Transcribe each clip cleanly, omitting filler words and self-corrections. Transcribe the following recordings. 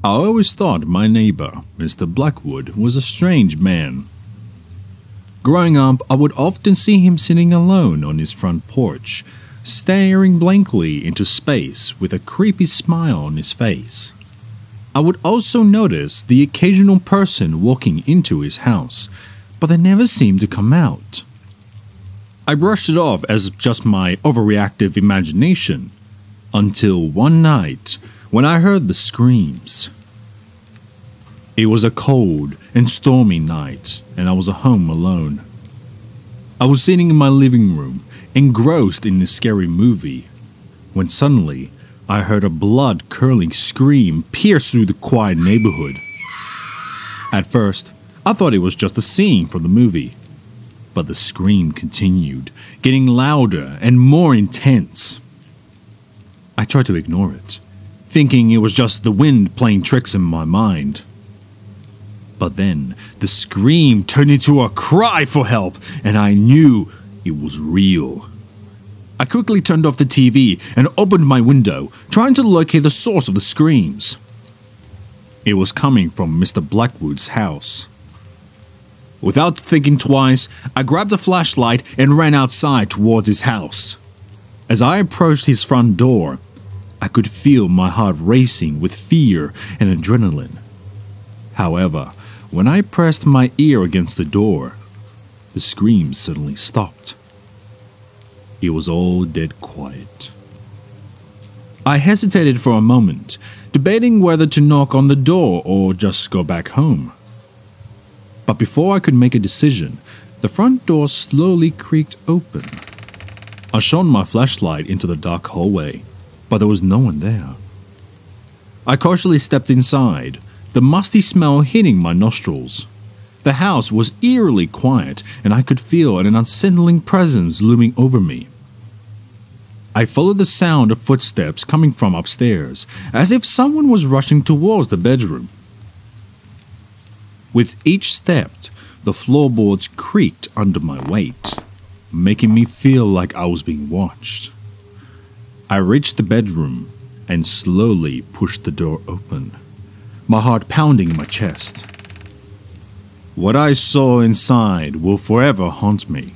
I always thought my neighbor, Mr. Blackwood, was a strange man. Growing up, I would often see him sitting alone on his front porch, staring blankly into space with a creepy smile on his face. I would also notice the occasional person walking into his house, but they never seemed to come out. I brushed it off as just my overreactive imagination, until one night when I heard the screams. It was a cold and stormy night, and I was at home alone. I was sitting in my living room, engrossed in this scary movie, when suddenly I heard a blood-curdling scream pierce through the quiet neighborhood. At first, I thought it was just a scene from the movie, but the scream continued, getting louder and more intense. I tried to ignore it, thinking it was just the wind playing tricks in my mind. But then, the scream turned into a cry for help, and I knew it was real. I quickly turned off the TV and opened my window, trying to locate the source of the screams. It was coming from Mr. Blackwood's house. Without thinking twice, I grabbed a flashlight and ran outside towards his house. As I approached his front door, I could feel my heart racing with fear and adrenaline. However, when I pressed my ear against the door, the screams suddenly stopped. It was all dead quiet. I hesitated for a moment, debating whether to knock on the door or just go back home. But before I could make a decision, the front door slowly creaked open. I shone my flashlight into the dark hallway, but there was no one there. I cautiously stepped inside, the musty smell hitting my nostrils. The house was eerily quiet, and I could feel an unsettling presence looming over me. I followed the sound of footsteps coming from upstairs, as if someone was rushing towards the bedroom. With each step, the floorboards creaked under my weight, making me feel like I was being watched. I reached the bedroom and slowly pushed the door open, my heart pounding in my chest. What I saw inside will forever haunt me.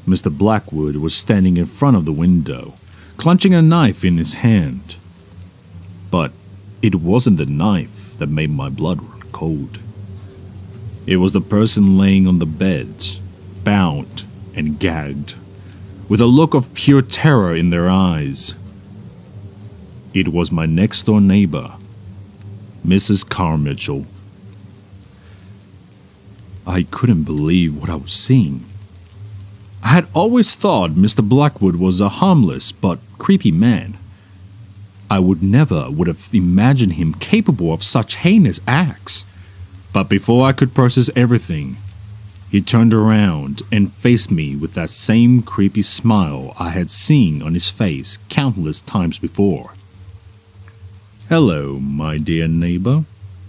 Mr. Blackwood was standing in front of the window, clutching a knife in his hand. But it wasn't the knife that made my blood run cold. It was the person laying on the bed, bound and gagged, with a look of pure terror in their eyes. It was my next-door neighbor, Mrs. Carmichael. I couldn't believe what I was seeing. I had always thought Mr. Blackwood was a harmless but creepy man. I would never have imagined him capable of such heinous acts. But before I could process everything, he turned around and faced me with that same creepy smile I had seen on his face countless times before. "Hello, my dear neighbor,"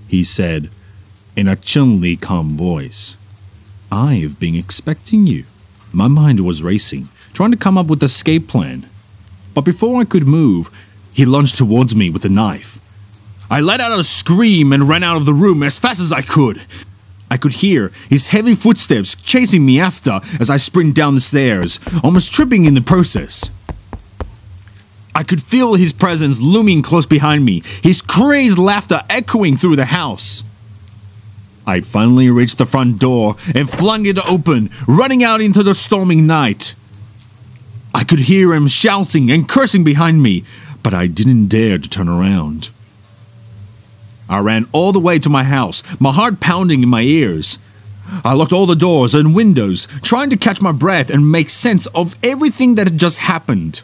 he said, in a chillingly calm voice. "I've been expecting you." My mind was racing, trying to come up with an escape plan. But before I could move, he lunged towards me with a knife. I let out a scream and ran out of the room as fast as I could. I could hear his heavy footsteps chasing me after as I sprinted down the stairs, almost tripping in the process. I could feel his presence looming close behind me, his crazed laughter echoing through the house. I finally reached the front door and flung it open, running out into the storming night. I could hear him shouting and cursing behind me, but I didn't dare to turn around. I ran all the way to my house, my heart pounding in my ears. I locked all the doors and windows, trying to catch my breath and make sense of everything that had just happened.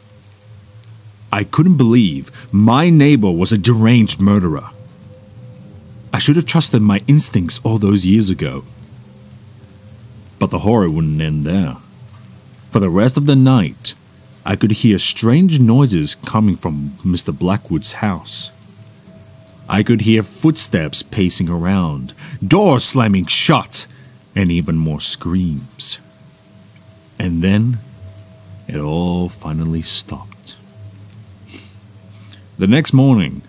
I couldn't believe my neighbor was a deranged murderer. I should have trusted my instincts all those years ago. But the horror wouldn't end there. For the rest of the night, I could hear strange noises coming from Mr. Blackwood's house. I could hear footsteps pacing around, doors slamming shut, and even more screams. And then, it all finally stopped. The next morning,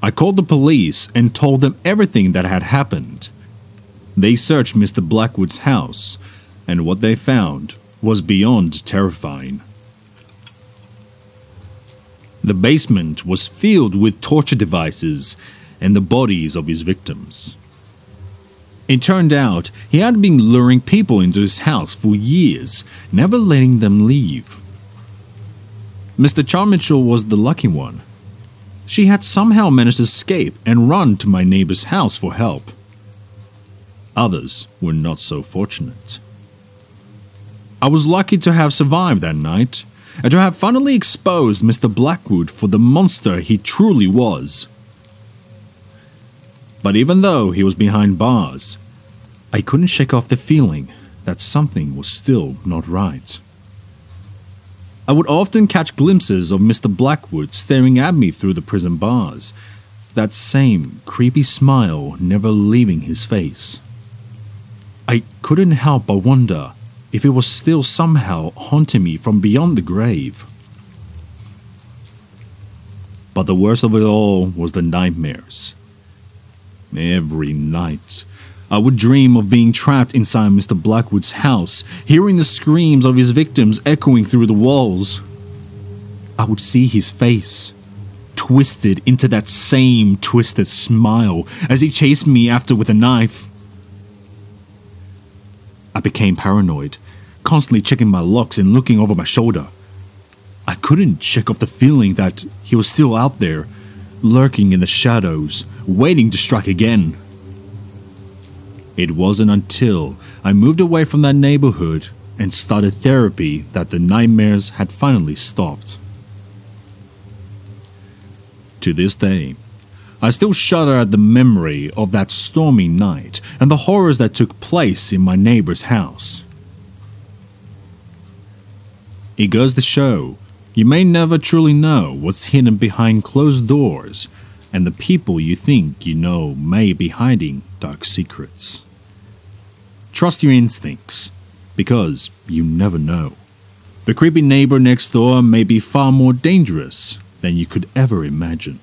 I called the police and told them everything that had happened. They searched Mr. Blackwood's house, and what they found was beyond terrifying. The basement was filled with torture devices and the bodies of his victims. It turned out he had been luring people into his house for years, never letting them leave. Mr. Carmichael was the lucky one. She had somehow managed to escape and run to my neighbor's house for help. Others were not so fortunate. I was lucky to have survived that night, and to have finally exposed Mr. Blackwood for the monster he truly was. But even though he was behind bars, I couldn't shake off the feeling that something was still not right. I would often catch glimpses of Mr. Blackwood staring at me through the prison bars, that same creepy smile never leaving his face. I couldn't help but wonder if it was still somehow haunting me from beyond the grave. But the worst of it all was the nightmares. Every night, I would dream of being trapped inside Mr. Blackwood's house, hearing the screams of his victims echoing through the walls. I would see his face, twisted into that same twisted smile as he chased me after with a knife. I became paranoid, constantly checking my locks and looking over my shoulder. I couldn't shake off the feeling that he was still out there, lurking in the shadows, waiting to strike again. It wasn't until I moved away from that neighborhood and started therapy that the nightmares had finally stopped. To this day, I still shudder at the memory of that stormy night and the horrors that took place in my neighbor's house. It goes to show, you may never truly know what's hidden behind closed doors, and the people you think you know may be hiding dark secrets. Trust your instincts, because you never know. The creepy neighbor next door may be far more dangerous than you could ever imagine.